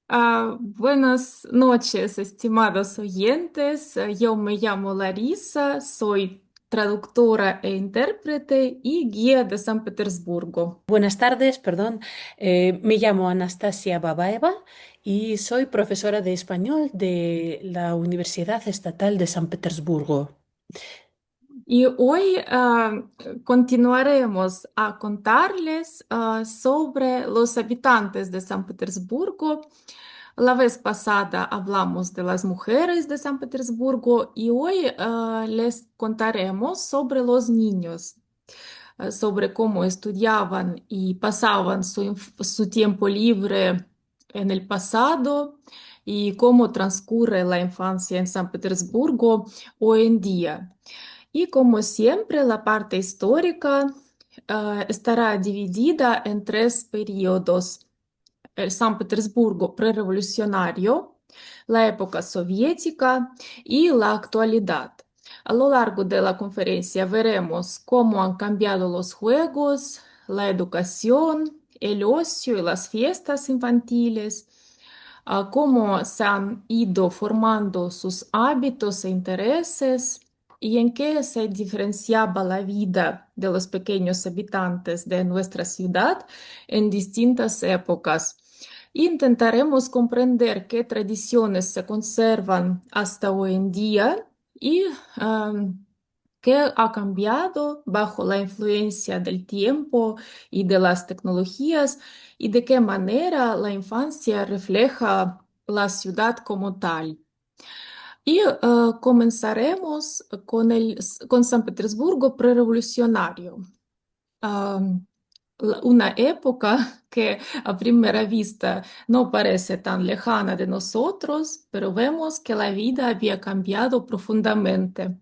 Buenas noches, estimados oyentes. Yo me llamo Larisa, soy traductora e intérprete y guía de San Petersburgo. Buenas tardes, perdón. Me llamo Anastasia Babaeva y soy profesora de español de la Universidad Estatal de San Petersburgo. Y hoy continuaremos a contarles sobre los habitantes de San Petersburgo. La vez pasada hablamos de las mujeres de San Petersburgo y hoy les contaremos sobre los niños, sobre cómo estudiaban y pasaban su tiempo libre en el pasado y cómo transcurre la infancia en San Petersburgo hoy en día. Y como siempre, la parte histórica estará dividida en tres periodos: el San Petersburgo prerevolucionario, la época soviética y la actualidad. A lo largo de la conferencia veremos cómo han cambiado los juegos, la educación, el ocio y las fiestas infantiles, cómo se han ido formando sus hábitos e intereses y en qué se diferenciaba la vida de los pequeños habitantes de nuestra ciudad en distintas épocas. Intentaremos comprender qué tradiciones se conservan hasta hoy en día y qué ha cambiado bajo la influencia del tiempo y de las tecnologías y de qué manera la infancia refleja la ciudad como tal. Y comenzaremos con San Petersburgo prerevolucionario. Am, una época que a primera vista no parece tan lejana de nosotros, pero vemos que la vida había cambiado profundamente.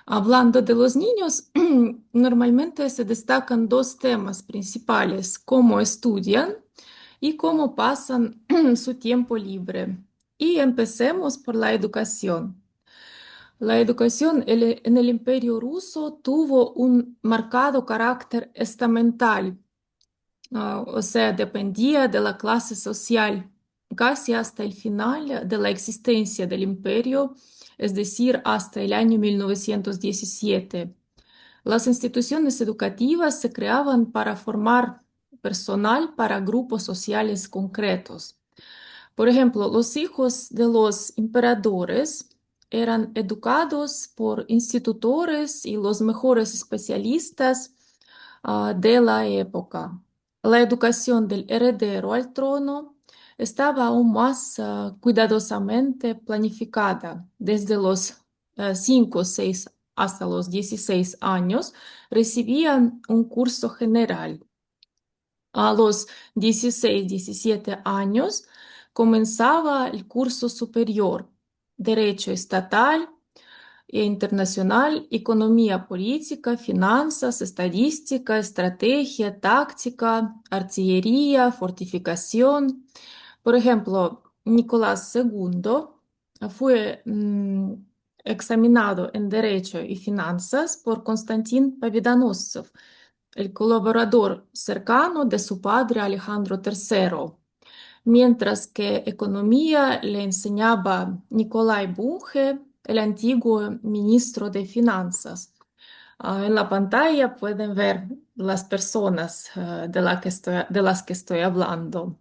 Hablando de los niños, normalmente se destacan dos temas principales: cómo estudian y cómo pasan su tiempo libre. Y empecemos por la educación. La educación en el Imperio Ruso tuvo un marcado carácter estamental, o sea, dependía de la clase social casi hasta el final de la existencia del imperio, es decir, hasta el año 1917. Las instituciones educativas se creaban para formar personal para grupos sociales concretos. Por ejemplo, los hijos de los emperadores eran educados por institutores y los mejores especialistas de la época. La educación del heredero al trono estaba aún más cuidadosamente planificada. Desde los 5 o 6 hasta los 16 años recibían un curso general. A los 16, 17 años comenzaba el curso superior: Derecho Estatal e Internacional, Economía Política, Finanzas, Estadística, Estrategia, Táctica, Artillería, Fortificación. Por ejemplo, Nicolás II fue examinado en Derecho y Finanzas por Konstantin Победоносцев, el colaborador cercano de su padre Alejandro III, mientras que economía le enseñaba Nicolai Bunge, el antiguo ministro de Finanzas. En la pantalla pueden ver las personas de las que estoy hablando.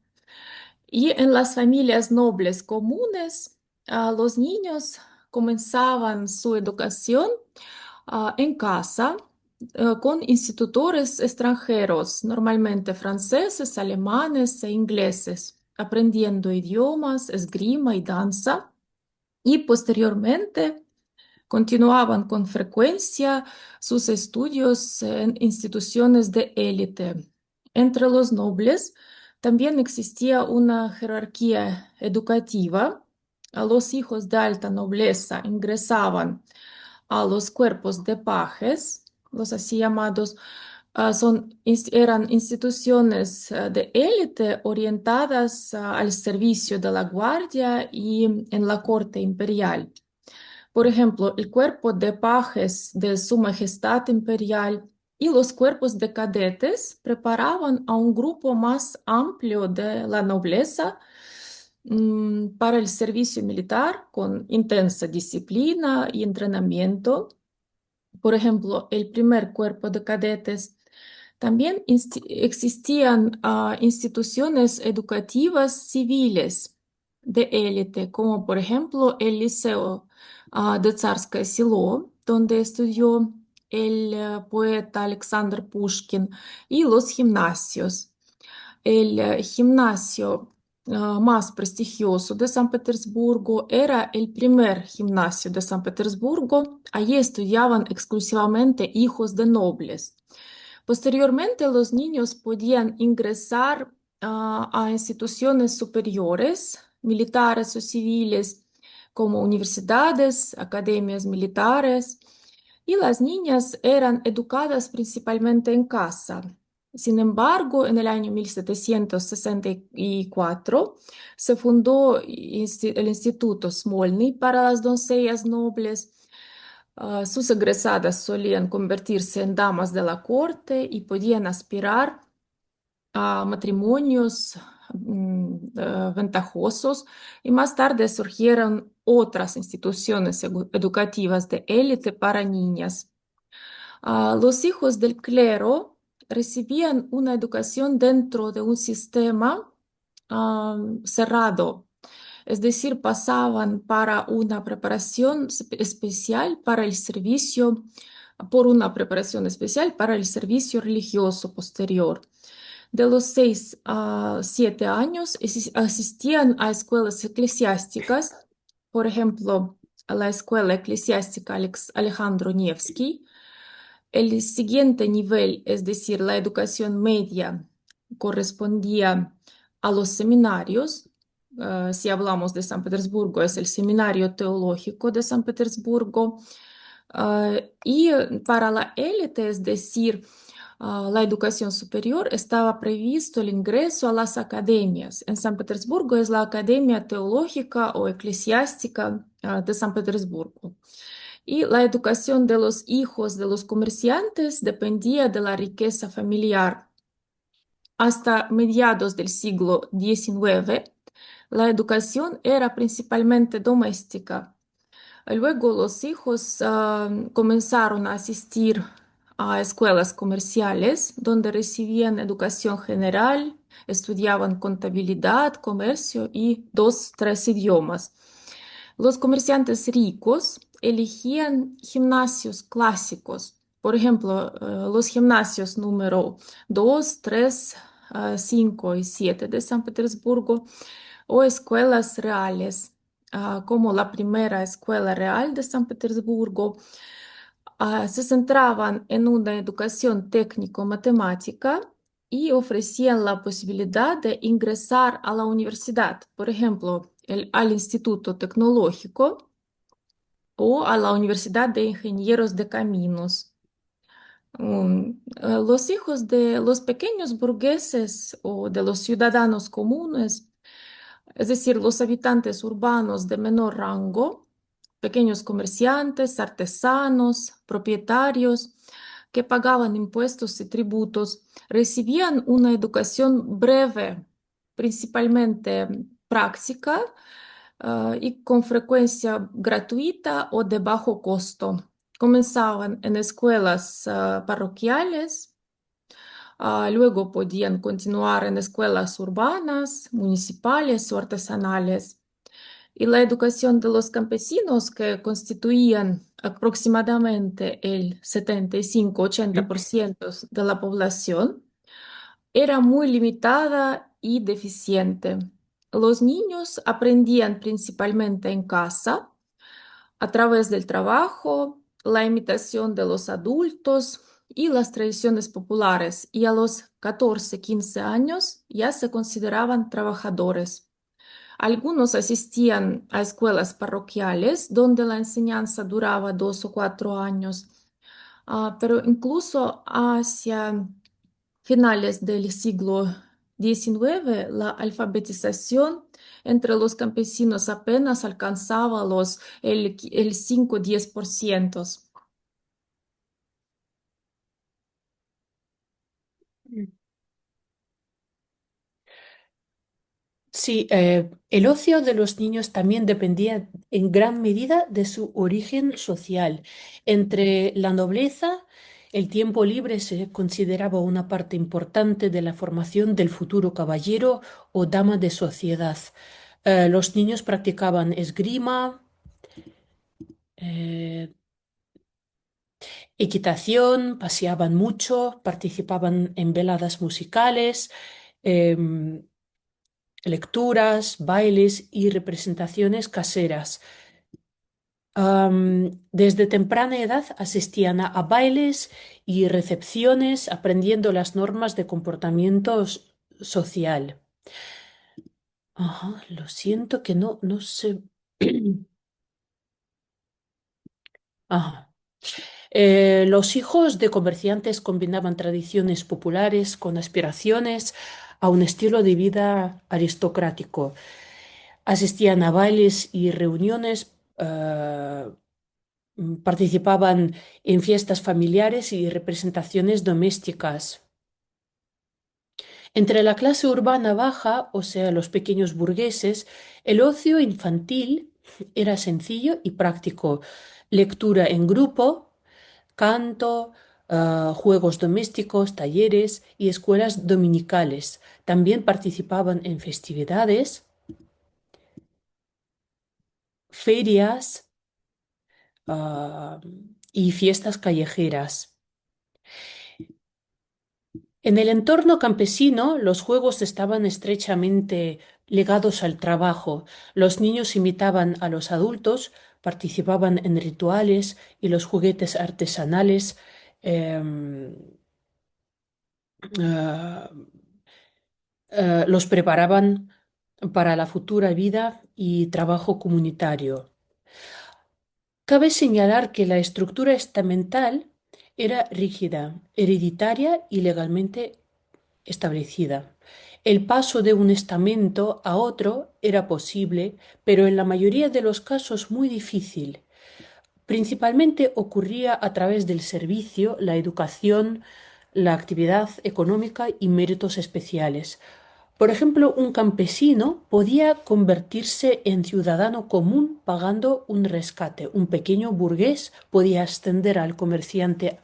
Y en las familias nobles comunes, los niños comenzaban su educación en casa con institutores extranjeros, normalmente franceses, alemanes e ingleses, aprendiendo idiomas, esgrima y danza. Y posteriormente continuaban con frecuencia sus estudios en instituciones de élite. Entre los nobles también existía una jerarquía educativa. A los hijos de alta nobleza ingresaban a los cuerpos de pajes, los así llamados, eran instituciones de élite orientadas al servicio de la guardia y en la corte imperial. Por ejemplo, el cuerpo de pajes de Su Majestad Imperial y los cuerpos de cadetes preparaban a un grupo más amplio de la nobleza para el servicio militar con intensa disciplina y entrenamiento. Por ejemplo, el primer cuerpo de cadetes. También existían instituciones educativas civiles de élite, como por ejemplo el Liceo de Tsarskoye Selo, donde estudió el poeta Alexander Pushkin, y los gimnasios. El gimnasio más prestigioso de San Petersburgo era el primer gimnasio de San Petersburgo. Allí estudiaban exclusivamente hijos de nobles. Posteriormente, los niños podían ingresar a instituciones superiores, militares o civiles, como universidades, academias militares, y las niñas eran educadas principalmente en casa. Sin embargo, en el año 1764 se fundó el Instituto Smolny para las doncellas nobles. Sus egresadas solían convertirse en damas de la corte y podían aspirar a matrimonios ventajosos, y más tarde surgieron otras instituciones educativas de élite para niñas. Los hijos del clero recibían una educación dentro de un sistema cerrado, es decir, pasaban para una preparación especial para el servicio, por una preparación especial para el servicio religioso posterior. De los 6 a 7 años asistían a escuelas eclesiásticas, por ejemplo, a la escuela eclesiástica Alejandro Nevsky. El siguiente nivel, es decir, la educación media, correspondía a los seminarios. Si hablamos de San Petersburgo, es el Seminario Teológico de San Petersburgo. Y para la élite, es decir, la educación superior, estaba previsto el ingreso a las academias. En San Petersburgo es la Academia Teológica o Eclesiástica de San Petersburgo. Y la educación de los hijos de los comerciantes dependía de la riqueza familiar. Hasta mediados del siglo XIX, la educación era principalmente doméstica. Luego los hijos comenzaron a asistir a escuelas comerciales donde recibían educación general, estudiaban contabilidad, comercio y 2, 3 idiomas. Los comerciantes ricos elegían gimnasios clásicos, por ejemplo, los gimnasios número 2, 3, 5 y 7 de San Petersburgo, o escuelas reales, como la primera escuela real de San Petersburgo. Se centraban en una educación técnico-matemática y ofrecían la posibilidad de ingresar a la universidad, por ejemplo, al Instituto Tecnológico o a la Universidad de Ingenieros de Caminos. Los hijos de los pequeños burgueses o de los ciudadanos comunes, es decir, los habitantes urbanos de menor rango, pequeños comerciantes, artesanos, propietarios que pagaban impuestos y tributos, recibían una educación breve, principalmente práctica, y con frecuencia gratuita o de bajo costo. Comenzaban en escuelas parroquiales. Luego podían continuar en escuelas urbanas, municipales o artesanales. Y la educación de los campesinos, que constituían aproximadamente el 75-80% de la población, era muy limitada y deficiente. Los niños aprendían principalmente en casa, a través del trabajo, la imitación de los adultos y las tradiciones populares, y a los 14, 15 años ya se consideraban trabajadores. Algunos asistían a escuelas parroquiales donde la enseñanza duraba 2 o 4 años. Pero incluso hacia finales del siglo XIX, la alfabetización entre los campesinos apenas alcanzaba el 5 o 10%. Sí, el ocio de los niños también dependía en gran medida de su origen social. Entre la nobleza, el tiempo libre se consideraba una parte importante de la formación del futuro caballero o dama de sociedad. Los niños practicaban esgrima, eh, equitación, paseaban mucho, participaban en veladas musicales, em, lecturas, bailes y representaciones caseras. Desde temprana edad asistían a bailes y recepciones, aprendiendo las normas de comportamiento social. Ajá, lo siento que no sé. Ajá. Los hijos de comerciantes combinaban tradiciones populares con aspiraciones a un estilo de vida aristocrático. Asistían a bailes y reuniones, participaban en fiestas familiares y representaciones domésticas. Entre la clase urbana baja, o sea, los pequeños burgueses, el ocio infantil era sencillo y práctico. Lectura en grupo, canto, juegos domésticos, talleres y escuelas dominicales. También participaban en festividades, ferias, ah, y fiestas callejeras. En el entorno campesino, los juegos estaban estrechamente ligados al trabajo. Los niños imitaban a los adultos, participaban en rituales y los juguetes artesanales em, ah, los preparaban para la futura vida y trabajo comunitario. Cabe señalar que la estructura estamental era rígida, hereditaria y legalmente establecida. El paso de un estamento a otro era posible, pero en la mayoría de los casos muy difícil. Principalmente ocurría a través del servicio, la educación, la actividad económica y méritos especiales. Por ejemplo, un campesino podía convertirse en ciudadano común pagando un rescate. Un pequeño burgués podía ascender al comerciante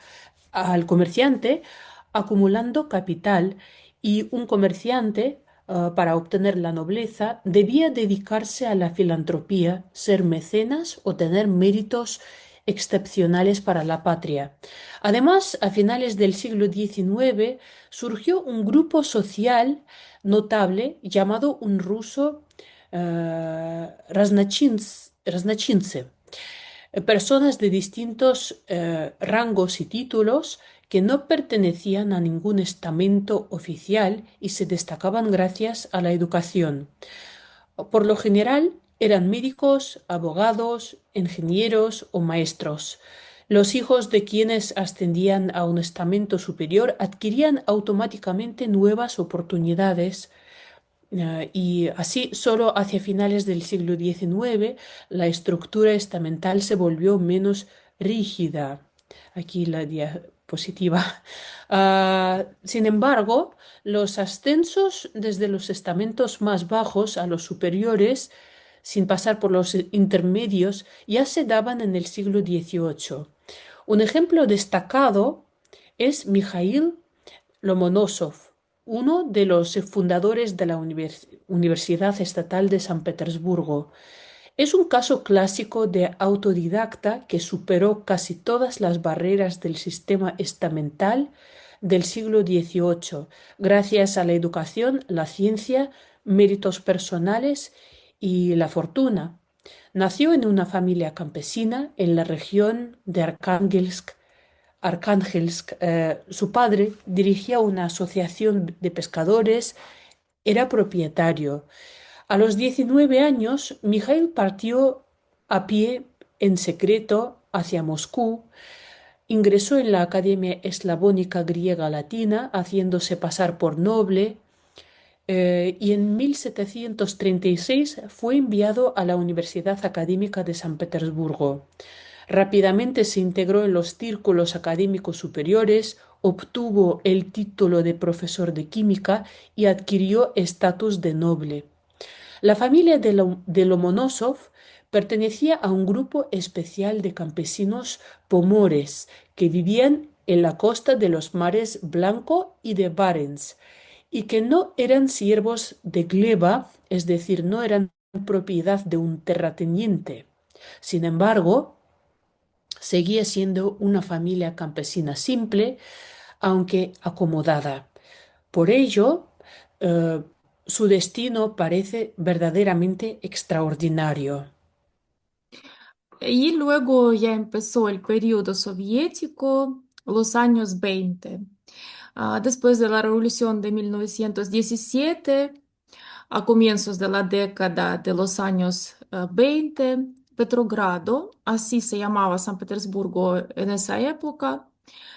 acumulando capital y un comerciante, para obtener la nobleza, debía dedicarse a la filantropía, ser mecenas o tener méritos excepcionales para la patria. Además, a finales del siglo XIX surgió un grupo social notable llamado un ruso raznachince, personas de distintos rangos y títulos que no pertenecían a ningún estamento oficial y se destacaban gracias a la educación. Por lo general eran médicos, abogados, ingenieros o maestros. Los hijos de quienes ascendían a un estamento superior adquirían automáticamente nuevas oportunidades, y así, solo hacia finales del siglo XIX, la estructura estamental se volvió menos rígida. Aquí la diapositiva. Sin embargo, los ascensos desde los estamentos más bajos a los superiores, sin pasar por los intermedios, ya se daban en el siglo XVIII. Un ejemplo destacado es Mikhail Lomonosov, uno de los fundadores de la Universidad Estatal de San Petersburgo. Es un caso clásico de autodidacta que superó casi todas las barreras del sistema estamental del siglo XVIII, gracias a la educación, la ciencia, méritos personales y la fortuna. Nació en una familia campesina en la región de Arcángelsk. Su padre dirigía una asociación de pescadores, era propietario. A los 19 años, Mikhail partió a pie en secreto hacia Moscú, ingresó en la Academia Eslavónica Griega Latina, haciéndose pasar por noble, y en 1736 fue enviado a la Universidad Académica de San Petersburgo. Rápidamente se integró en los círculos académicos superiores, obtuvo el título de profesor de química y adquirió estatus de noble. La familia de Lomonosov pertenecía a un grupo especial de campesinos pomores que vivían en la costa de los mares Blanco y de Barents y que no eran siervos de gleba, es decir, no eran propiedad de un terrateniente. Sin embargo, seguía siendo una familia campesina simple, aunque acomodada. Por ello, eh, su destino parece verdaderamente extraordinario. Y luego ya empezó el periodo soviético, los años 20. Después de la revolución de 1917, a comienzos de la década de los años 20, Petrogrado, así se llamaba San Petersburgo en esa época,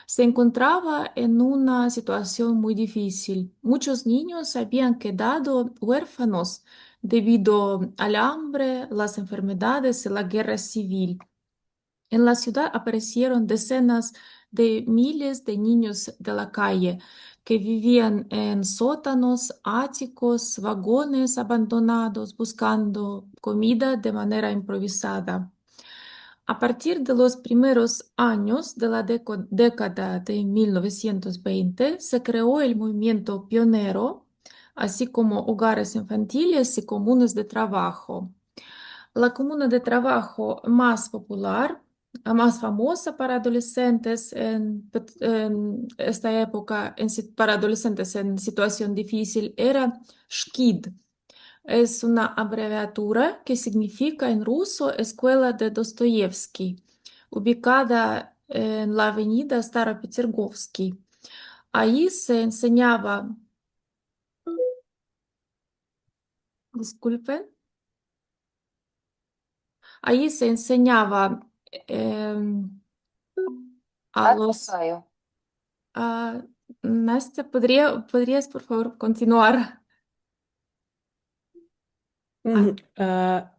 se encontraba en una situación muy difícil. Muchos niños habían quedado huérfanos debido al hambre, las enfermedades y la guerra civil. En la ciudad aparecieron decenas de miles de niños de la calle que vivían en sótanos, áticos, vagones abandonados, buscando comida de manera improvisada. A partir de los primeros años de la década de 1920 se creó el movimiento pionero, así como hogares infantiles y comunas de trabajo. La comuna de trabajo más popular, la más famosa para adolescentes en esta época, para adolescentes en situación difícil, era SHKID. Es una abreviatura que significa en ruso Escuela de Dostoyevsky, ubicada en la avenida Staropetergovsky. Ahí se enseñaba, disculpen, ahí se enseñaba em, a los... Ah, Настя, ¿podrías por favor continuar? Ah, Ah,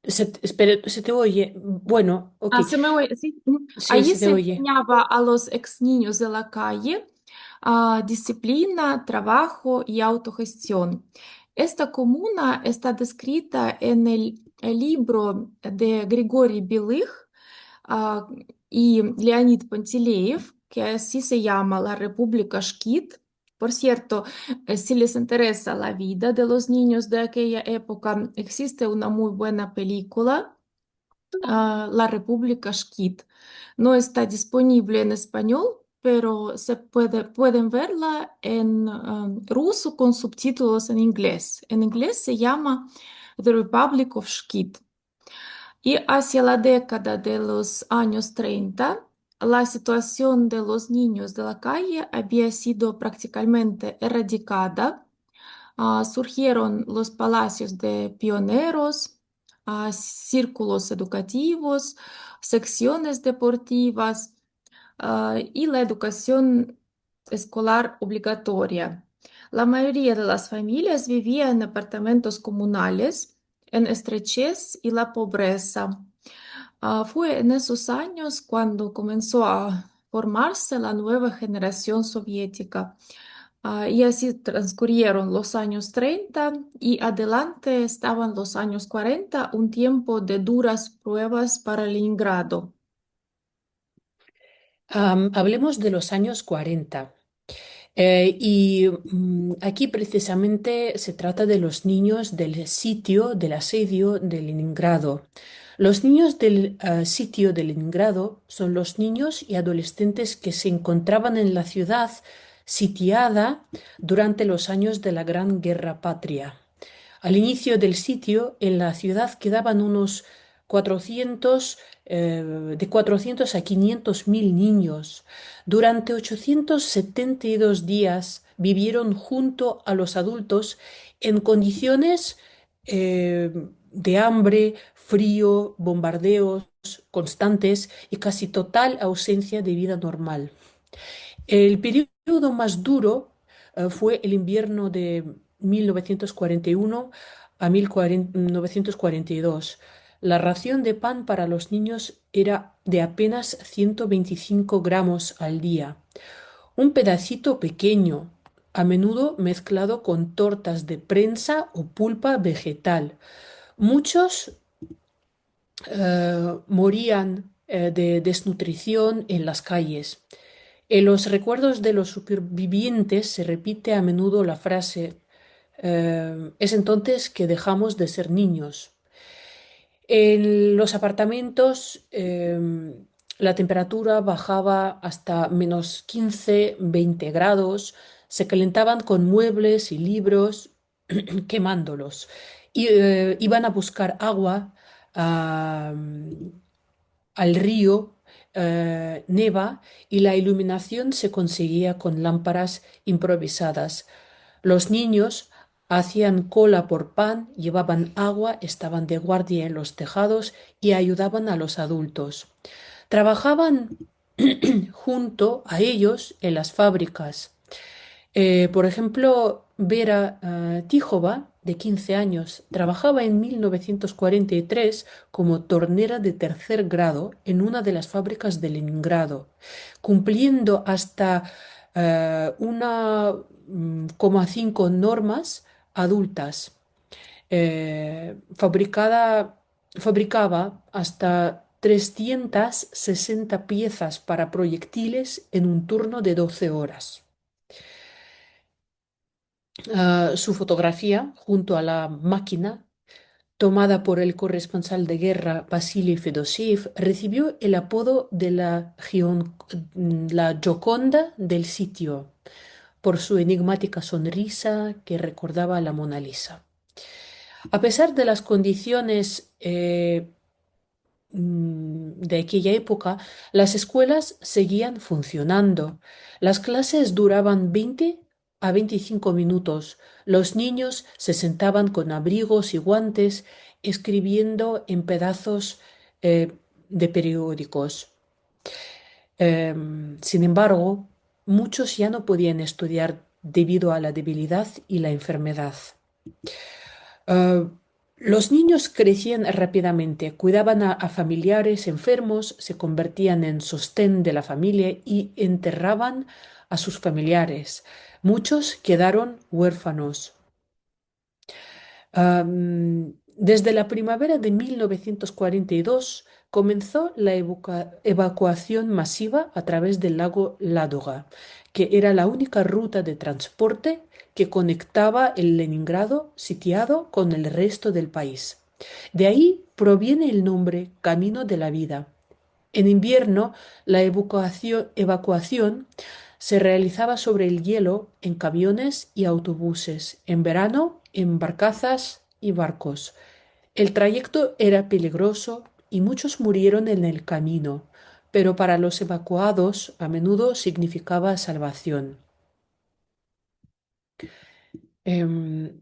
se te oye. Bueno, ok. ¿Se me oye? Sí. Ujú. Sí, Ahí se te se oye. enseñaba a los ex niños de la calle disciplina, trabajo y autogestión. Esta comuna está descrita en el libro de Grigori Belich ah, y Leonid Pantileev, que así se llama La República Shkit. Por cierto, si les interesa la vida de los niños de aquella época, existe una muy buena película, La República Shkit. No está disponible en español, pero pueden verla en ruso con subtítulos en inglés. En inglés se llama The Republic of Shkit. Y hacia la década de los años 30, la situación de los niños de la calle había sido prácticamente erradicada. Surgieron los palacios de pioneros, círculos educativos, secciones deportivas, y la educación escolar obligatoria. La mayoría de las familias vivían en apartamentos comunales, en estrechez y la pobreza. Fue en esos años cuando comenzó a formarse la nueva generación soviética. Y así transcurrieron los años 30 y adelante estaban los años 40, un tiempo de duras pruebas para Leningrado. Hablemos de los años 40. Aquí precisamente se trata de los niños del sitio del asedio de Leningrado. Los niños del sitio de Leningrado son los niños y adolescentes que se encontraban en la ciudad sitiada durante los años de la Gran Guerra Patria. Al inicio del sitio, en la ciudad quedaban unos 400, de 400 a 500 mil niños. Durante 872 días vivieron junto a los adultos en condiciones de hambre, frío, bombardeos constantes y casi total ausencia de vida normal. El periodo más duro fue el invierno de 1941 a 1942. La ración de pan para los niños era de apenas 125 gramos al día. Un pedacito pequeño, a menudo mezclado con tortas de prensa o pulpa vegetal. Muchos morían de desnutrición en las calles. En los recuerdos de los supervivientes se repite a menudo la frase, es entonces que dejamos de ser niños. En los apartamentos la temperatura bajaba hasta -15, -20 grados, se calentaban con muebles y libros quemándolos. Y iban a buscar agua ah, al río Neva y la iluminación se conseguía con lámparas improvisadas. Los niños hacían cola por pan, llevaban agua, estaban de guardia en los tejados y ayudaban a los adultos. Trabajaban junto a ellos en las fábricas. Por ejemplo, Vera Tíjova, de 15 años, trabajaba en 1943 como tornera de tercer grado en una de las fábricas de Leningrado, cumpliendo hasta 1,5 normas adultas. Fabricaba hasta 360 piezas para proyectiles en un turno de 12 horas. Su fotografía junto a la máquina, tomada por el corresponsal de guerra Vasily Fedosiev, recibió el apodo de la Gioconda del sitio, por su enigmática sonrisa que recordaba a la Mona Lisa. A pesar de las condiciones de aquella época, las escuelas seguían funcionando. Las clases duraban 20 a 25 minutos. Los niños se sentaban con abrigos y guantes, escribiendo en pedazos de periódicos. Sin embargo, muchos ya no podían estudiar debido a la debilidad y la enfermedad. Ah, los niños crecían rápidamente, cuidaban a familiares enfermos, se convertían en sostén de la familia y enterraban a sus familiares. Muchos quedaron huérfanos. Desde la primavera de 1942 comenzó la evacuación masiva a través del lago Ládoga, que era la única ruta de transporte que conectaba el Leningrado sitiado con el resto del país. De ahí proviene el nombre Camino de la Vida. En invierno, la evacuación se realizaba sobre el hielo en camiones y autobuses, en verano en barcazas y barcos. El trayecto era peligroso y muchos murieron en el camino, pero para los evacuados a menudo significaba salvación. Em,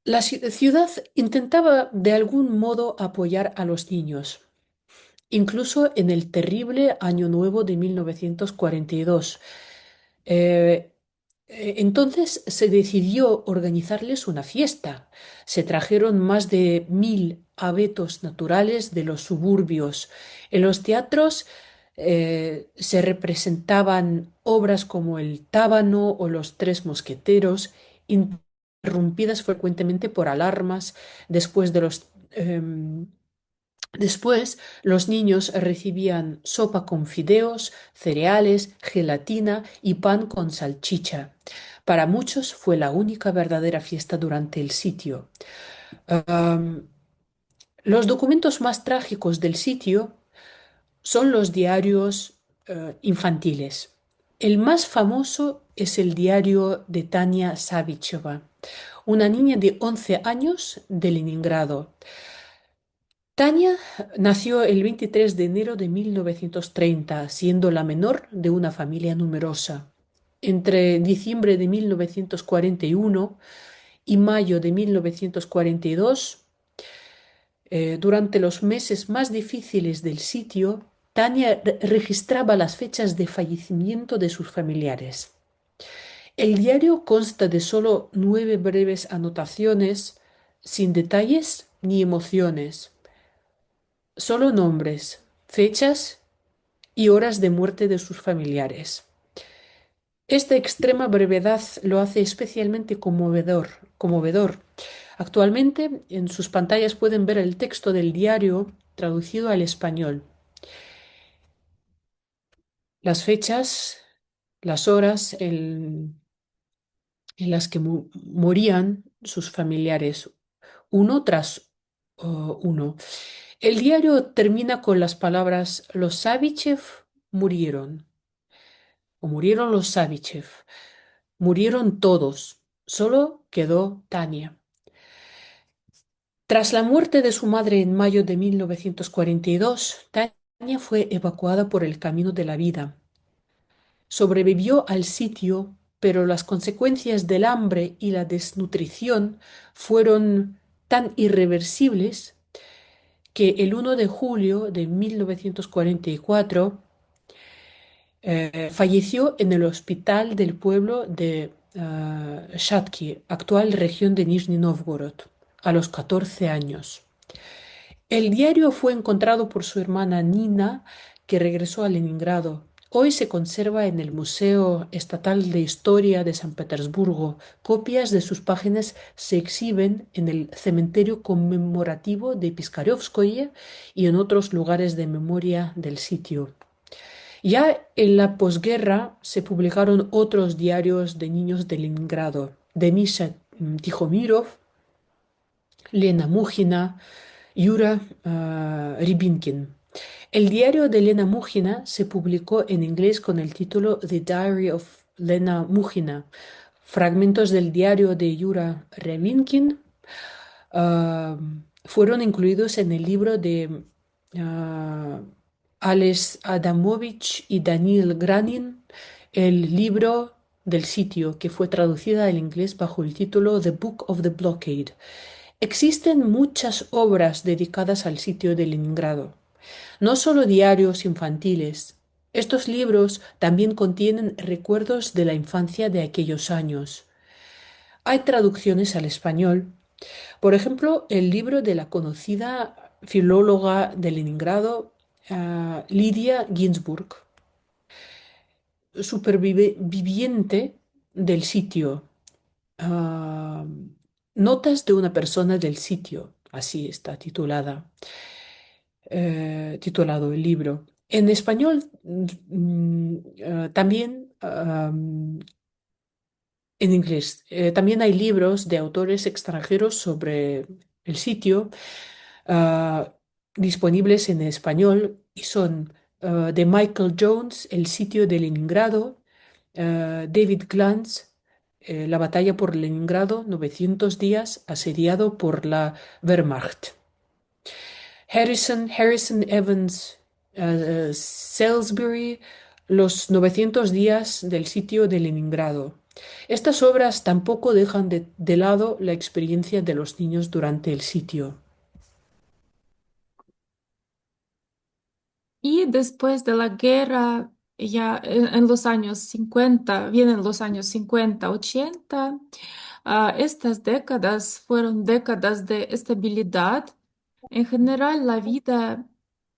la ciudad intentaba de algún modo apoyar a los niños. Incluso en el terrible Año Nuevo de 1942. Eh, entonces se decidió organizarles una fiesta. Se trajeron más de 1.000 abetos naturales de los suburbios. En los teatros se representaban obras como El Tábano o Los Tres Mosqueteros, interrumpidas frecuentemente por alarmas después de los... Después, los niños recibían sopa con fideos, cereales, gelatina y pan con salchicha. Para muchos fue la única verdadera fiesta durante el sitio. Am, los documentos más trágicos del sitio son los diarios infantiles. El más famoso es el diario de Tania Savicheva, una niña de 11 años de Leningrado. Tania nació el 23 de enero de 1930, siendo la menor de una familia numerosa. Entre diciembre de 1941 y mayo de 1942, durante los meses más difíciles del sitio, Tania registraba las fechas de fallecimiento de sus familiares. El diario consta de solo 9 breves anotaciones, sin detalles ni emociones. Solo nombres, fechas y horas de muerte de sus familiares. Esta extrema brevedad lo hace especialmente conmovedor. Actualmente en sus pantallas pueden ver el texto del diario traducido al español, las fechas, las horas en las que morían sus familiares, uno tras uno. El diario termina con las palabras: los Savichev murieron, o murieron los Savichev, murieron todos, solo quedó Tania. Tras la muerte de su madre en mayo de 1942, Tania fue evacuada por el camino de la vida. Sobrevivió al sitio, pero las consecuencias del hambre y la desnutrición fueron tan irreversibles que el 1 de julio de 1944 falleció en el hospital del pueblo de Shatki, actual región de Nizhny Novgorod, a los 14 años. El diario fue encontrado por su hermana Nina, que regresó a Leningrado. Hoy se conserva en el Museo Estatal de Historia de San Petersburgo. Copias de sus páginas se exhiben en el cementerio conmemorativo de Piskarovskoye y en otros lugares de memoria del sitio. Ya en la posguerra se publicaron otros diarios de niños de Leningrado, de Misha Tijomirov, Lena Mujina, Yura Rybinkin. El diario de Lena Mujina se publicó en inglés con el título The Diary of Lena Mujina. Fragmentos del diario de Yura Rybinkin ah, fueron incluidos en el libro de ah, Ales Adamovich y Daniel Granin, el libro del sitio, que fue traducida al inglés bajo el título The Book of the Blockade. Existen muchas obras dedicadas al sitio de Leningrado, no solo diarios infantiles. Estos libros también contienen recuerdos de la infancia de aquellos años. Hay traducciones al español, por ejemplo, el libro de la conocida filóloga de Leningrado, Lidia Ginsburg, superviviente del sitio. Ah, Notas de una persona del sitio, así está titulado el libro. En español también, en inglés, también hay libros de autores extranjeros sobre el sitio ah, disponibles en español y son de Michael Jones, El sitio de Leningrado, David Glantz, La batalla por Leningrado, 900 días asediado por la Wehrmacht. Harrison Evans, Salisbury, Los 900 días del sitio de Leningrado. Estas obras tampoco dejan de lado la experiencia de los niños durante el sitio. Y después de la guerra, ya en los años 50, vienen los años 50, 80, estas décadas fueron décadas de estabilidad. En general, la vida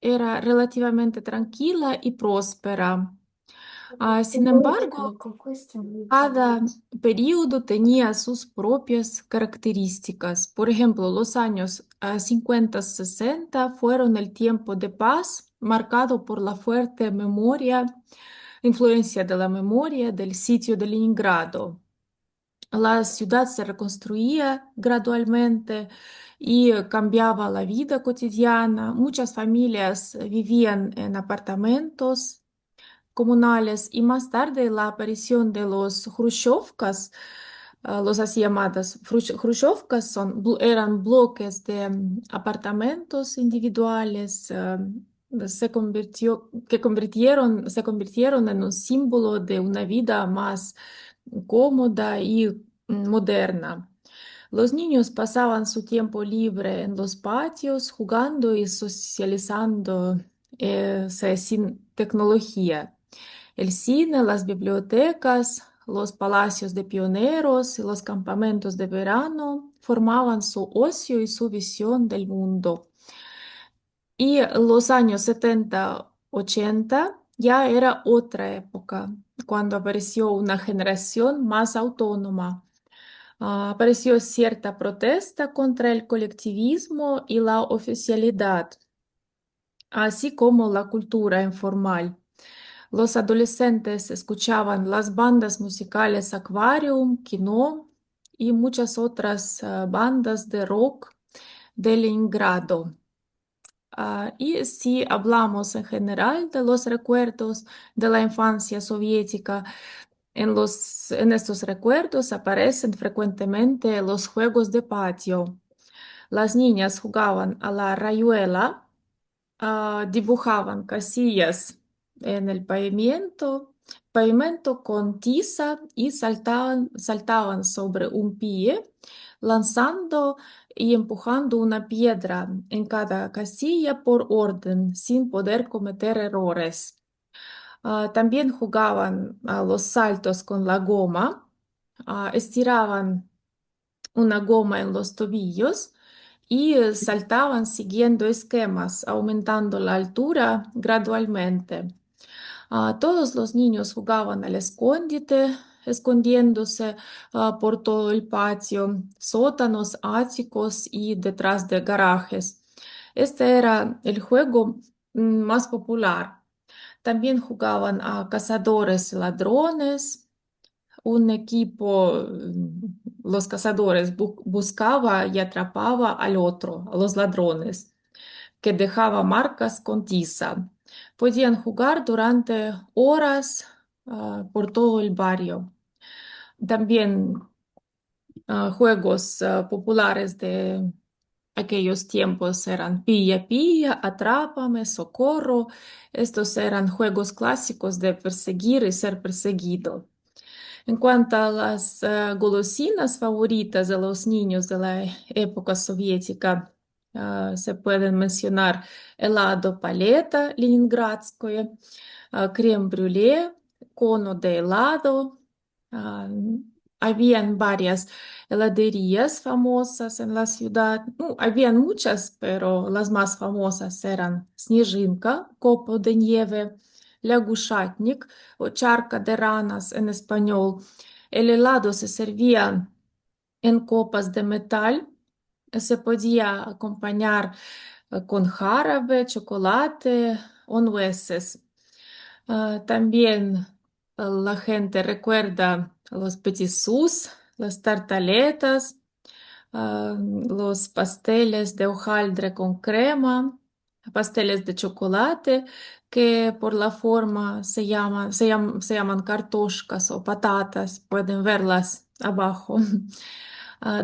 era relativamente tranquila y próspera. Sin embargo, cada periodo tenía sus propias características. Por ejemplo, los años 50-60 fueron el tiempo de paz, marcado por la fuerte memoria, influencia de la memoria del sitio de Leningrado. La ciudad se reconstruía gradualmente y cambiaba la vida cotidiana. Muchas familias vivían en apartamentos comunales y más tarde la aparición de los Hrushevkas, los así llamadas Hrushevkas eran bloques de apartamentos individuales se convirtieron en un símbolo de una vida más cómoda y moderna. Los niños pasaban su tiempo libre en los patios, jugando y socializando sin tecnología. El cine, las bibliotecas, los palacios de pioneros y los campamentos de verano formaban su ocio y su visión del mundo. Y los años 70, 80 ya era otra época, cuando apareció una generación más autónoma. Apareció cierta protesta contra el colectivismo y la oficialidad, así como la cultura informal. Los adolescentes escuchaban las bandas musicales Aquarium, Kino y muchas otras bandas de rock de Leningrado. Y si hablamos en general de los recuerdos de la infancia soviética, en estos recuerdos aparecen frecuentemente los juegos de patio. Las niñas jugaban a la rayuela, dibujaban casillas en el pavimento con tiza y saltaban sobre un pie, lanzando y empujando una piedra en cada casilla por orden, sin poder cometer errores. También jugaban a los saltos con la goma, estiraban una goma en los tobillos y saltaban siguiendo esquemas, aumentando la altura gradualmente. Todos los niños jugaban al escondite, escondiéndose por todo el patio, sótanos, áticos y detrás de garajes. Este era el juego más popular. También jugaban a cazadores y ladrones. Un equipo, los cazadores, buscaba y atrapaba al otro, a los ladrones, que dejaba marcas con tiza. Podían jugar durante horas por todo el barrio. También juegos populares de aquellos tiempos eran pilla pilla, atrápame, socorro. Estos eran juegos clásicos de perseguir y ser perseguido. En cuanto a las golosinas favoritas de los niños de la época soviética, se pueden mencionar helado paleta leningradskoye, crème brûlée, cono de helado. ah, Habían varias heladerías famosas en la ciudad. Habían muchas, pero las más famosas eran Snezhinka, copo de nieve, Lягушатник o charca de ranas en español. El helado se servía en copas de metal. Se podía acompañar con jarabe, chocolate o nueces. También la gente recuerda los petits sus, las tartaletas, los pasteles de hojaldre con crema, pasteles de chocolate, que por la forma se llaman cartoshkas o patatas, pueden verlas abajo.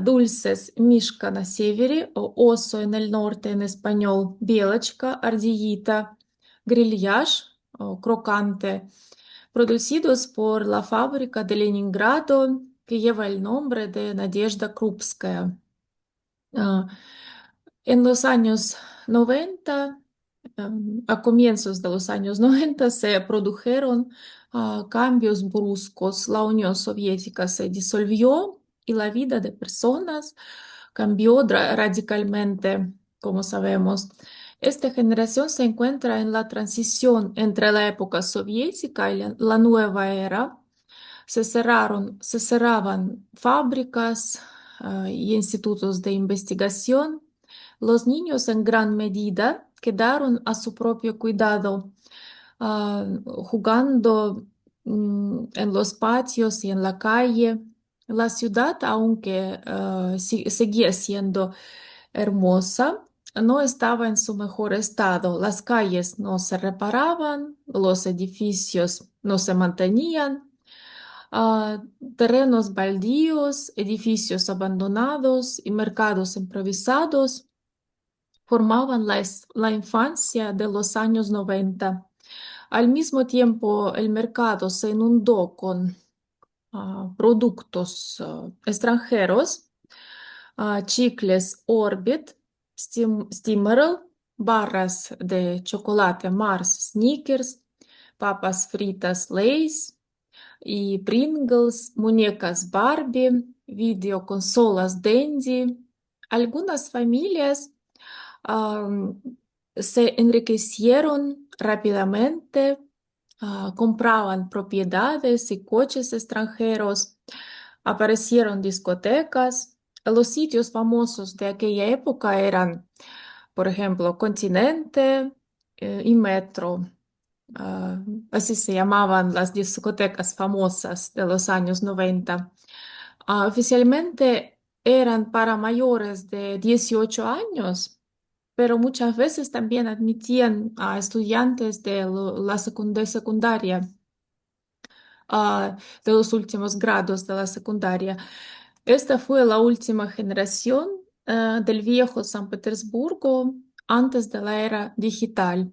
Dulces Mishka на севере o oso en el norte en español, белочка, ardillita, grillage o crocante, producidos por la fábrica de Leningrado que lleva el nombre de Nadezhda Krupskaya. Ah, en los años 90, a comienzos de los años 90, se produjeron cambios bruscos. La Unión Soviética se disolvió y la vida de personas cambió radicalmente, como sabemos. Esta generación se encuentra en la transición entre la época soviética y la nueva era. Se cerraban fábricas y institutos de investigación. Los niños en gran medida quedaron a su propio cuidado, jugando en los patios y en la calle. La ciudad, aunque seguía siendo hermosa, no estaba en su mejor estado. Las calles no se reparaban, los edificios no se mantenían. Terrenos baldíos, edificios abandonados y mercados improvisados formaban la infancia de los años 90. Al mismo tiempo, el mercado se inundó con productos extranjeros, chicles Orbit, Steamerl, barras de chocolate Mars, Snickers, papas fritas Lay's y Pringles, muñecas Barbie, videoconsolas Dendy. Algunas familias am, se enriquecieron rápidamente compraban propiedades y coches extranjeros, aparecieron discotecas. Los sitios famosos de aquella época eran, por ejemplo, Continente y Metro. Ah, Así se llamaban las discotecas famosas de los años 90. Oficialmente eran para mayores de 18 años, pero muchas veces también admitían a estudiantes de de secundaria, de los últimos grados de la secundaria. Esta fue la última generación, del viejo San Petersburgo antes de la era digital.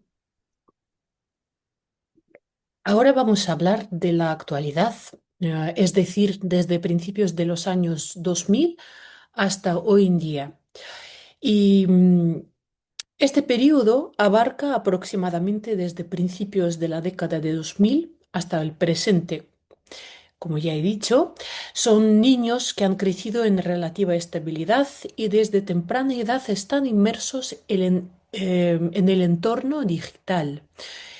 Ahora vamos a hablar de la actualidad, es decir, desde principios de los años 2000 hasta hoy en día. Y este periodo abarca aproximadamente desde principios de la década de 2000 hasta el presente. Como ya he dicho, son niños que han crecido en relativa estabilidad y desde temprana edad están inmersos en el entorno digital.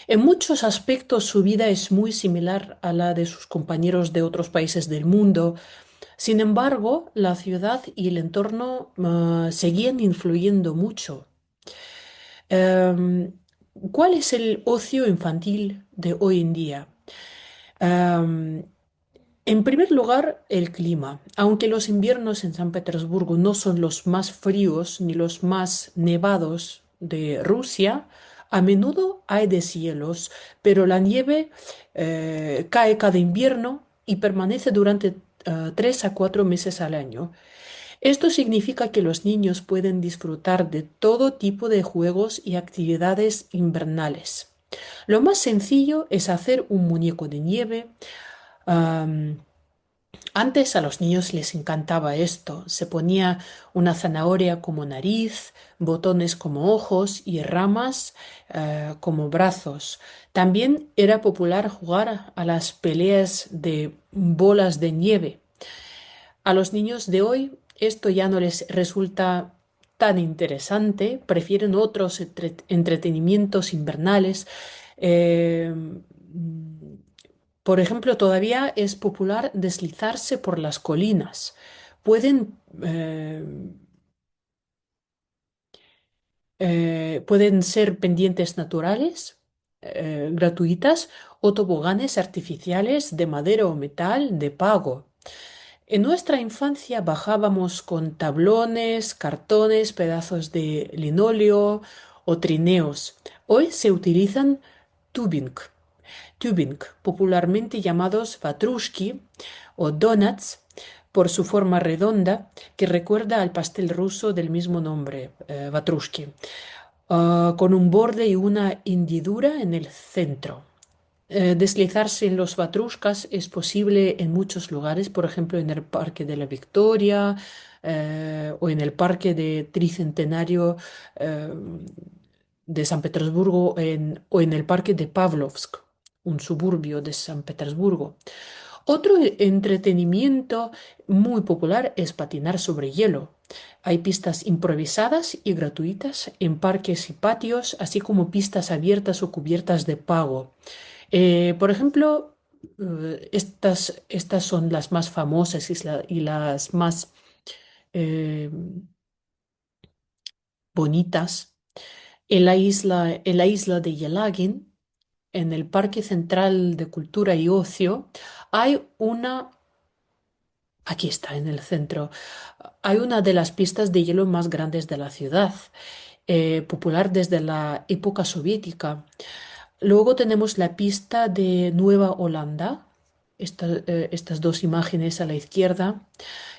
En muchos aspectos su vida es muy similar a la de sus compañeros de otros países del mundo. Sin embargo, la ciudad y el entorno seguían influyendo mucho. Em, ¿Cuál es el ocio infantil de hoy en día? Em, en primer lugar, el clima. Aunque los inviernos en San Petersburgo no son los más fríos ni los más nevados de Rusia, a menudo hay deshielos, pero la nieve cae cada invierno y permanece durante 3 a 4 meses al año. Esto significa que los niños pueden disfrutar de todo tipo de juegos y actividades invernales. Lo más sencillo es hacer un muñeco de nieve. Am, Antes a los niños les encantaba esto. Se ponía una zanahoria como nariz, botones como ojos y ramas como brazos. También era popular jugar a las peleas de bolas de nieve. A los niños de hoy esto ya no les resulta tan interesante, prefieren otros entretenimientos invernales. Eh, por ejemplo, todavía es popular deslizarse por las colinas. Pueden, eh, pueden ser pendientes naturales, gratuitas o toboganes artificiales de madera o metal de pago. En nuestra infancia bajábamos con tablones, cartones, pedazos de linóleo o trineos. Hoy se utilizan tubing, popularmente llamados vatrushki o donuts, por su forma redonda que recuerda al pastel ruso del mismo nombre, vatrushki, con un borde y una hendidura en el centro. Deslizarse en los Batruscas es posible en muchos lugares, por ejemplo en el Parque de la Victoria o en el Parque de Tricentenario eh, de San Petersburgo o en el Parque de Pavlovsk, un suburbio de San Petersburgo. Otro entretenimiento muy popular es patinar sobre hielo. Hay pistas improvisadas y gratuitas en parques y patios, así como pistas abiertas o cubiertas de pago. Por ejemplo, estas son las más famosas y las más eh, bonitas. En la isla de Yelagin, en el Parque Central de Cultura y Ocio, hay una, aquí está, en el centro, hay una de las pistas de hielo más grandes de la ciudad, popular desde la época soviética. Luego tenemos la pista de Nueva Holanda, estas dos imágenes a la izquierda,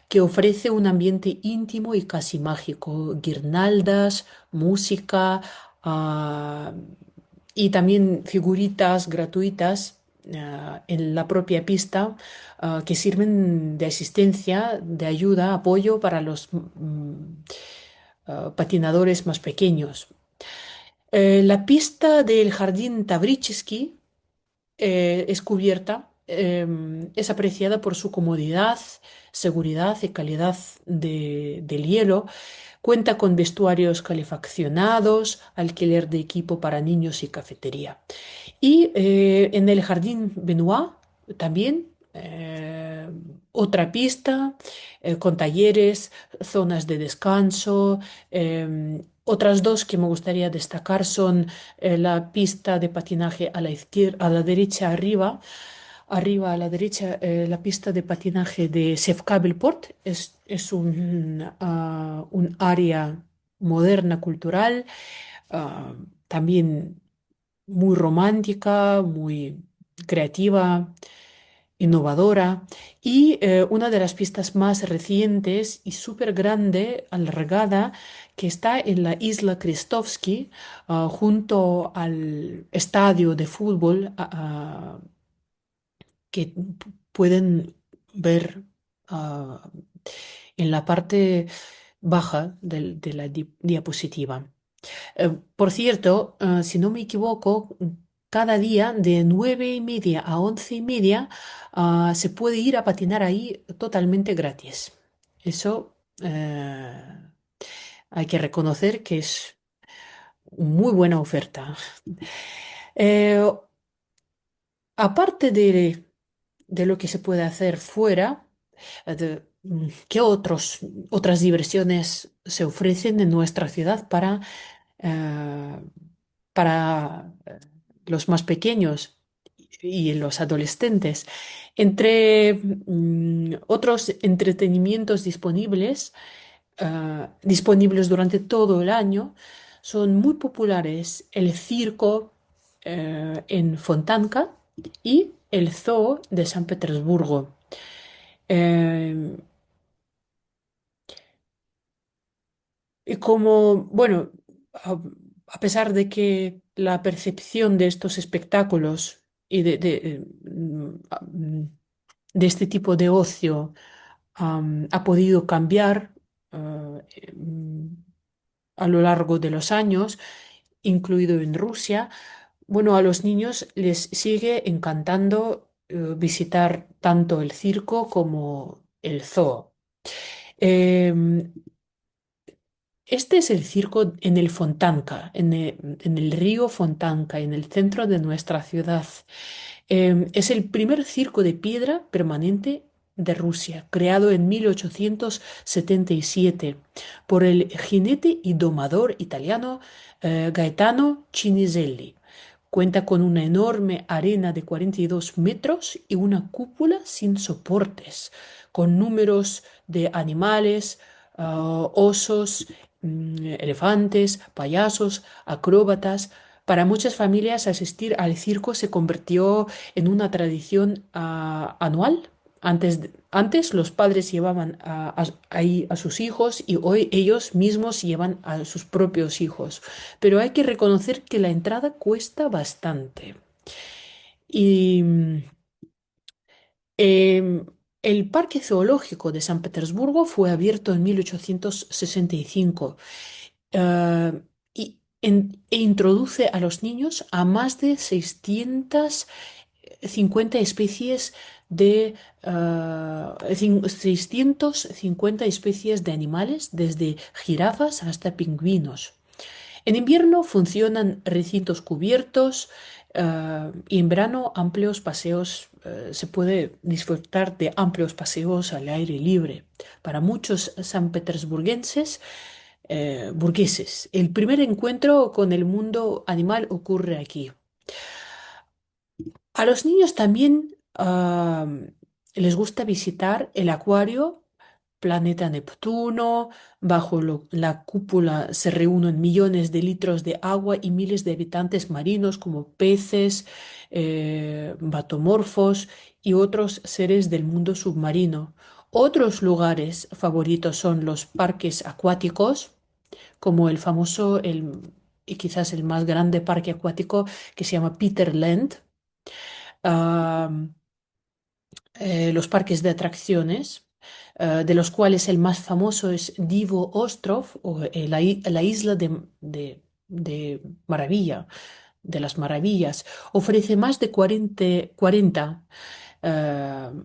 que ofrece un ambiente íntimo y casi mágico, guirnaldas, música, ah, y también figuritas gratuitas en la propia pista que sirven de asistencia, de ayuda, apoyo para los patinadores más pequeños. La pista del jardín Tabrichesky es cubierta es apreciada por su comodidad, seguridad y calidad del hielo. Cuenta con vestuarios calefaccionados, alquiler de equipo para niños y cafetería. Y en el Jardín Benoit también otra pista con talleres, zonas de descanso. Otras dos que me gustaría destacar son la pista de patinaje a la izquierda, a la derecha arriba a la derecha, la pista de patinaje de Sefkabelport. Es un área moderna, cultural, ah, también muy romántica, muy creativa, innovadora. Y una de las pistas más recientes y súper grande, alargada, que está en la isla Krestovsky, junto al estadio de fútbol que pueden ver ah, en la parte baja de la diapositiva. Por cierto, si no me equivoco, cada día de 9:30 a 11:30 se puede ir a patinar ahí totalmente gratis. Eso hay que reconocer que es muy buena oferta. Eh, Aparte de lo que se puede hacer fuera, ¿qué otras diversiones se ofrecen en nuestra ciudad eh, para los más pequeños y los adolescentes? Entre otros entretenimientos disponibles durante todo el año, son muy populares el circo en Fontanka y el zoo de San Petersburgo. Eh, y como, bueno, a, a pesar de que la percepción de estos espectáculos y de este tipo de ocio ha podido cambiar mm, a lo largo de los años, incluido en Rusia, bueno, a los niños les sigue encantando visitar tanto el circo como el zoo. Em, este es el circo en el Fontanka, en el río Fontanka, en el centro de nuestra ciudad. Es el primer circo de piedra permanente de Rusia, creado en 1877 por el jinete y domador italiano Gaetano Ciniselli. Cuenta con una enorme arena de 42 metros y una cúpula sin soportes, con números de animales, osos, elefantes, payasos, acróbatas. Para muchas familias asistir al circo se convirtió en una tradición anual. Antes los padres llevaban ahí a sus hijos y hoy ellos mismos llevan a sus propios hijos. Pero hay que reconocer que la entrada cuesta bastante. Y em, el Parque Zoológico de San Petersburgo fue abierto en 1865 eh, e introduce a los niños a más de 650 especies de 650 especies de animales, desde jirafas hasta pingüinos. En invierno funcionan recintos cubiertos y en verano amplios paseos. Se puede disfrutar de amplios paseos al aire libre. Para muchos sanpetersburguenses, burgueses, el primer encuentro con el mundo animal ocurre aquí. A los niños también les gusta visitar el acuario Planeta Neptuno. Bajo la cúpula se reúnen millones de litros de agua y miles de habitantes marinos como peces, batomorfos y otros seres del mundo submarino. Otros lugares favoritos son los parques acuáticos, como el famoso y quizás el más grande parque acuático que se llama Peterland. Ah, los parques de atracciones, de los cuales el más famoso es Divo Ostrov, o la isla de Maravilla, de las Maravillas. Ofrece más de 40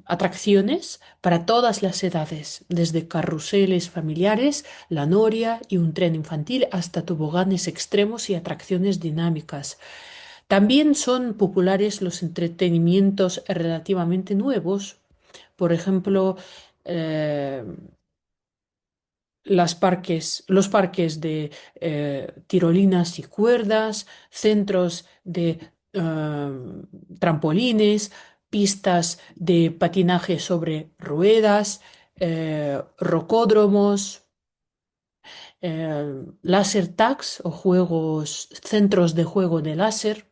atracciones para todas las edades, desde carruseles familiares, la noria y un tren infantil hasta toboganes extremos y atracciones dinámicas. También son populares los entretenimientos relativamente nuevos, por ejemplo, eh, los parques de tirolinas y cuerdas, centros de trampolines, pistas de patinaje sobre ruedas, rocódromos, laser tags o juegos, centros de juego de láser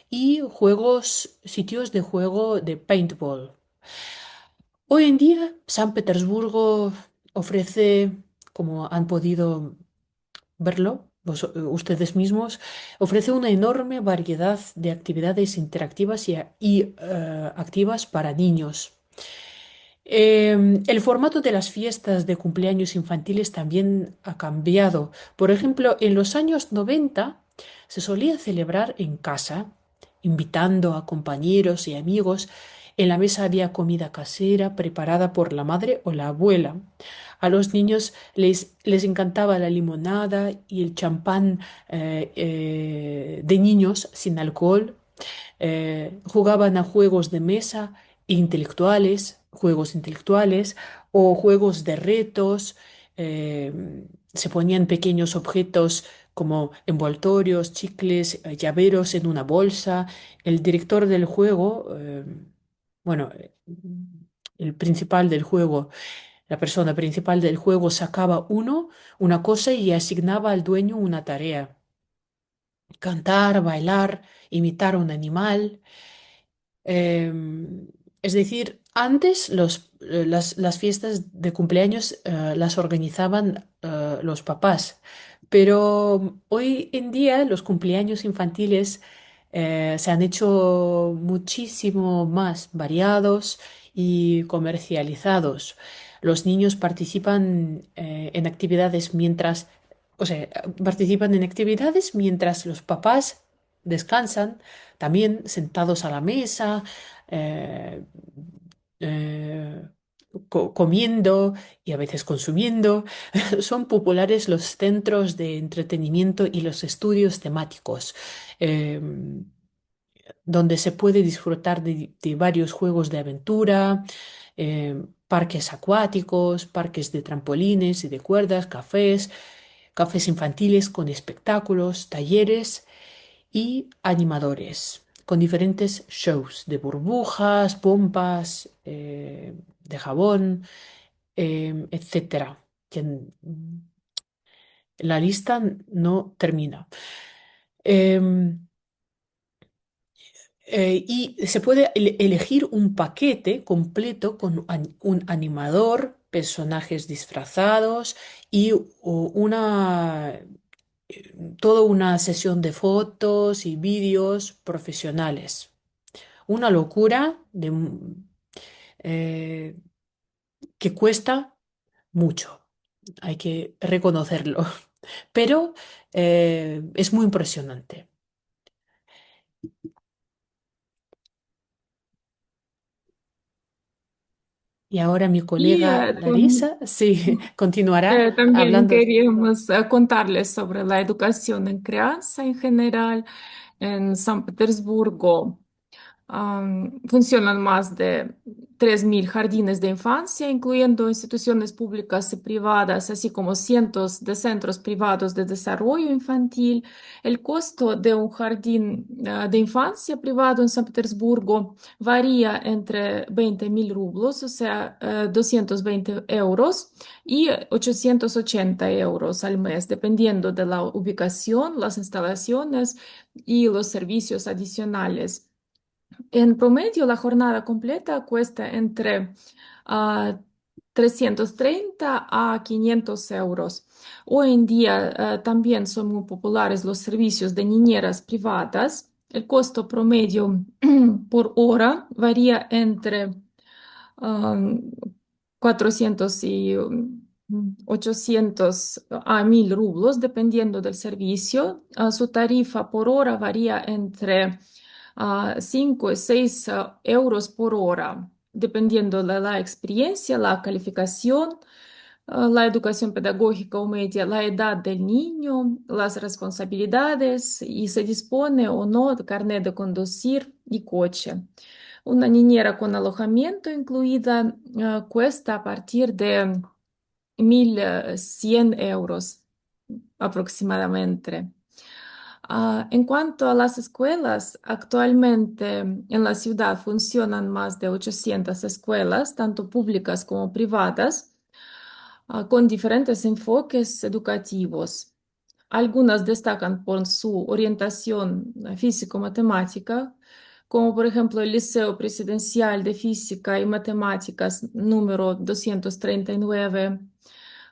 y sitios de juego de paintball. Hoy en día, San Petersburgo ofrece, como han podido verlo ustedes mismos, ofrece una enorme variedad de actividades interactivas y activas para niños. El formato de las fiestas de cumpleaños infantiles también ha cambiado. Por ejemplo, en los años 90 se solía celebrar en casa, invitando a compañeros y amigos. En la mesa había comida casera preparada por la madre o la abuela. A los niños les encantaba la limonada y el champán de niños sin alcohol. Jugaban a juegos de mesa juegos intelectuales o juegos de retos. eh, Se ponían pequeños objetos como envoltorios, chicles, llaveros en una bolsa. El director del juego, bueno, el principal del juego, la persona principal del juego sacaba una cosa y asignaba al dueño una tarea. Cantar, bailar, imitar a un animal. Es decir, antes las fiestas de cumpleaños las organizaban los papás, pero hoy en día los cumpleaños infantiles se han hecho muchísimo más variados y comercializados. Los niños participan en actividades o sea, participan en actividades mientras los papás descansan, también sentados a la mesa, eh, eh, comiendo y a veces consumiendo. Son populares los centros de entretenimiento y los estudios temáticos, eh, donde se puede disfrutar de varios juegos de aventura, parques acuáticos, parques de trampolines y de cuerdas, cafés infantiles con espectáculos, talleres y animadores, con diferentes shows de burbujas, pompas, de jabón, etcétera. La lista no termina. Em, y se puede elegir un paquete completo con un animador, personajes disfrazados y toda una sesión de fotos y vídeos profesionales. Una locura eh, que cuesta mucho, hay que reconocerlo, pero es muy impresionante. Y ahora mi Y colega Larisa, sí, continuará también hablando. queríamos contarles sobre la educación en crianza en general en San Petersburgo. Funcionan más de 3.000 jardines de infancia, incluyendo instituciones públicas y privadas, así como cientos de centros privados de desarrollo infantil. El costo de un jardín de infancia privado en San Petersburgo varía entre 20.000 rublos, o sea, 220 euros, y 880 euros al mes, dependiendo de la ubicación, las instalaciones y los servicios adicionales. En promedio, la jornada completa cuesta entre ah, 330 a 500 euros. Hoy en día también son muy populares los servicios de niñeras privadas. El costo promedio por hora varía entre um, 400 y 800 a 1.000 rublos, dependiendo del servicio. Su tarifa por hora varía entre 5 y 6 euros por hora, dependiendo de la experiencia, la calificación, la educación pedagógica o media, la edad del niño, las responsabilidades y se dispone o no de carnet de conducir y coche. Una niñera con alojamiento incluida cuesta a partir de 1.100 euros aproximadamente. En cuanto a las escuelas, actualmente en la ciudad funcionan más de 800 escuelas, tanto públicas como privadas, con diferentes enfoques educativos. Algunas destacan por su orientación físico-matemática, como por ejemplo el Liceo Presidencial de Física y Matemáticas número 239.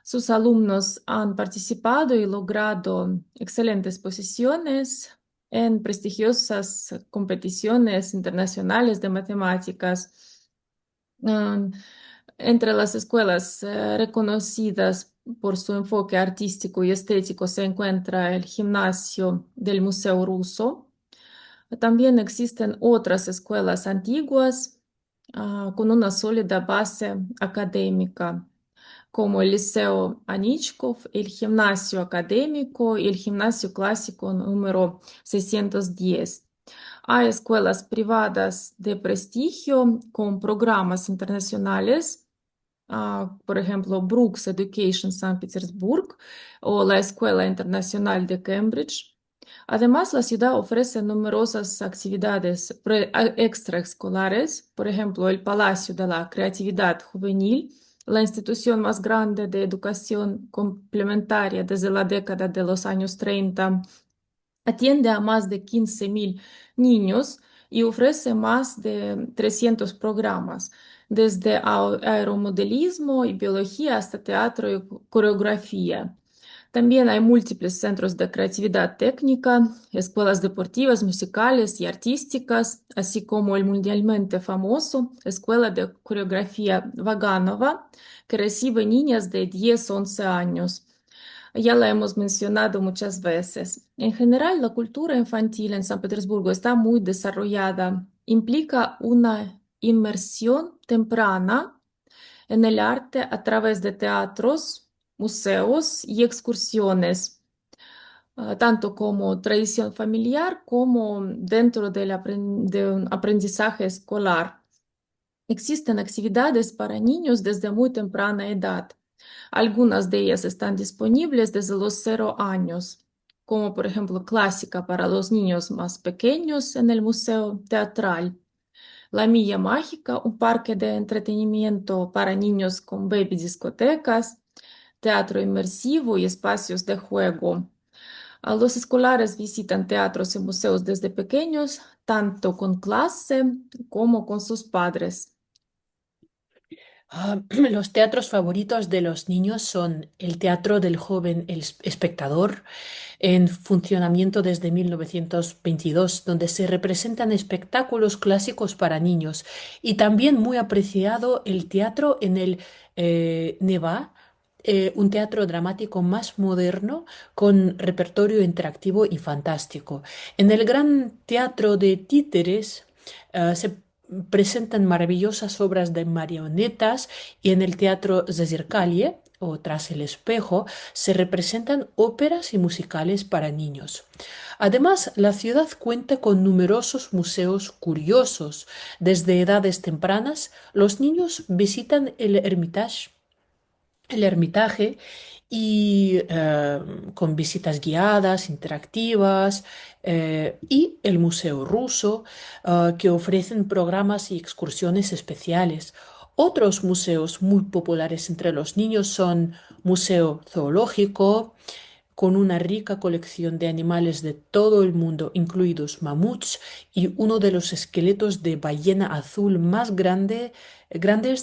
Sus alumnos han participado y logrado excelentes posiciones en prestigiosas competiciones internacionales de matemáticas. Um, Entre las escuelas reconocidas por su enfoque artístico y estético se encuentra el gimnasio del Museo Ruso. También existen otras escuelas antiguas con una sólida base académica, como el Liceo Anichkov, el Gimnasio Académico y el Gimnasio Clásico número 610. Hay escuelas privadas de prestigio con programas internacionales, por ejemplo, Brooks Education San Petersburg o la Escuela Internacional de Cambridge. Además, la ciudad ofrece numerosas actividades extraescolares, por ejemplo, el Palacio de la Creatividad Juvenil, la institución más grande de educación complementaria desde la década de los años 30, atiende a más de 15.000 niños y ofrece más de 300 programas, desde aeromodelismo y biología hasta teatro y coreografía. También hay múltiples centros de creatividad técnica, escuelas deportivas, musicales y artísticas, así como el mundialmente famoso Escuela de Coreografía Vaganova, que recibe niñas de 10 11 años. Ya la hemos mencionado muchas veces. En general, la cultura infantil en San Petersburgo está muy desarrollada. Implica una inmersión temprana en el arte a través de teatros, museos y excursiones, tanto como tradición familiar como dentro de un aprendizaje escolar. Existen actividades para niños desde muy temprana edad. Algunas de ellas están disponibles desde los 0 años, como por ejemplo clásica para los niños más pequeños en el Museo Teatral. La Milla Mágica, un parque de entretenimiento para niños con baby discotecas, teatro inmersivo y espacios de juego. Los escolares visitan teatros y museos desde pequeños, tanto con clase como con sus padres. Los teatros favoritos de los niños son el Teatro del Joven Espectador, en funcionamiento desde 1922, donde se representan espectáculos clásicos para niños, y también muy apreciado el teatro en el Neva, un teatro dramático más moderno con repertorio interactivo y fantástico. En el Gran Teatro de Títeres se presentan maravillosas obras de marionetas, y en el Teatro Zazirkalie o Tras el espejo se representan óperas y musicales para niños. Además, la ciudad cuenta con numerosos museos curiosos. Desde edades tempranas, los niños visitan el Hermitage, y con visitas guiadas, interactivas, y el Museo Ruso, que ofrecen programas y excursiones especiales. Otros museos muy populares entre los niños son Museo Zoológico, con una rica colección de animales de todo el mundo, incluidos mamuts y uno de los esqueletos de ballena azul más grandes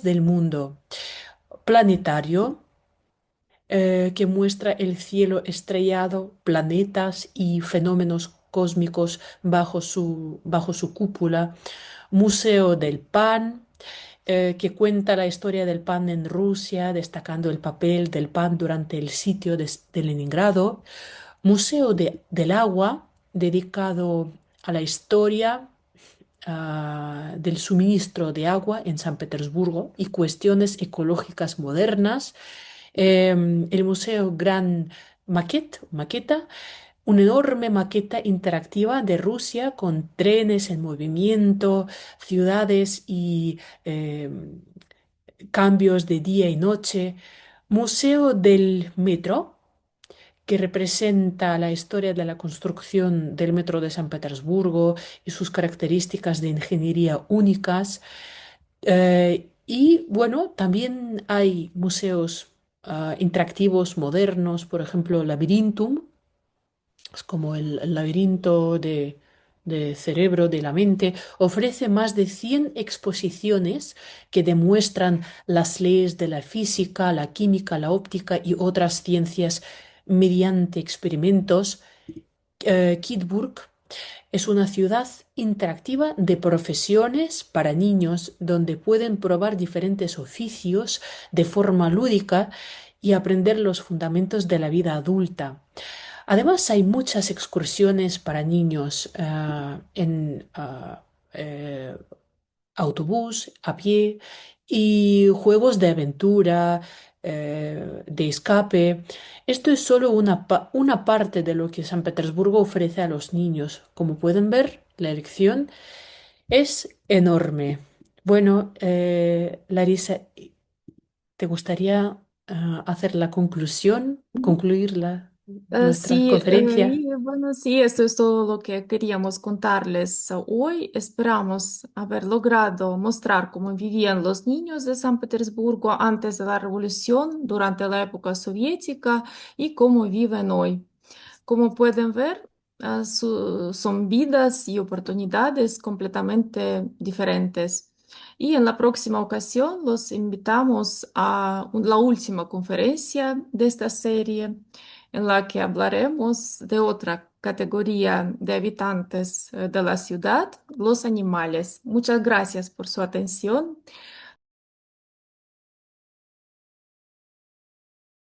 del mundo. Planetario, que muestra el cielo estrellado, planetas y fenómenos cósmicos bajo su cúpula. Museo del Pan, que cuenta la historia del pan en Rusia, destacando el papel del pan durante el sitio de Leningrado. Museo del Agua, dedicado a la historia del suministro de agua en San Petersburgo y cuestiones ecológicas modernas. El Museo Gran Maqueta, una enorme maqueta interactiva de Rusia con trenes en movimiento, ciudades y cambios de día y noche. Museo del Metro, que representa la historia de la construcción del metro de San Petersburgo y sus características de ingeniería únicas. Y bueno, también hay museos interactivos modernos, por ejemplo, Labyrinthum, es como el laberinto de cerebro, de la mente, ofrece más de 100 exposiciones que demuestran las leyes de la física, la química, la óptica y otras ciencias mediante experimentos. Kidburg es una ciudad interactiva de profesiones para niños donde pueden probar diferentes oficios de forma lúdica y aprender los fundamentos de la vida adulta. Además, hay muchas excursiones para niños en autobús, a pie y juegos de aventura, de escape. Esto es solo una parte de lo que San Petersburgo ofrece a los niños. Como pueden ver, la elección es enorme. Bueno, Larisa, ¿te gustaría hacer la conclusión, concluir nuestra Sí, conferencia? y bueno, sí, esto es todo lo que queríamos contarles hoy. Esperamos haber logrado mostrar cómo vivían los niños de San Petersburgo antes de la revolución, durante la época soviética y cómo viven hoy. Como pueden ver, son vidas y oportunidades completamente diferentes. Y en la próxima ocasión los invitamos a la última conferencia de esta serie, en la que hablaremos de otra categoría de habitantes de la ciudad, los animales. Muchas gracias por su atención.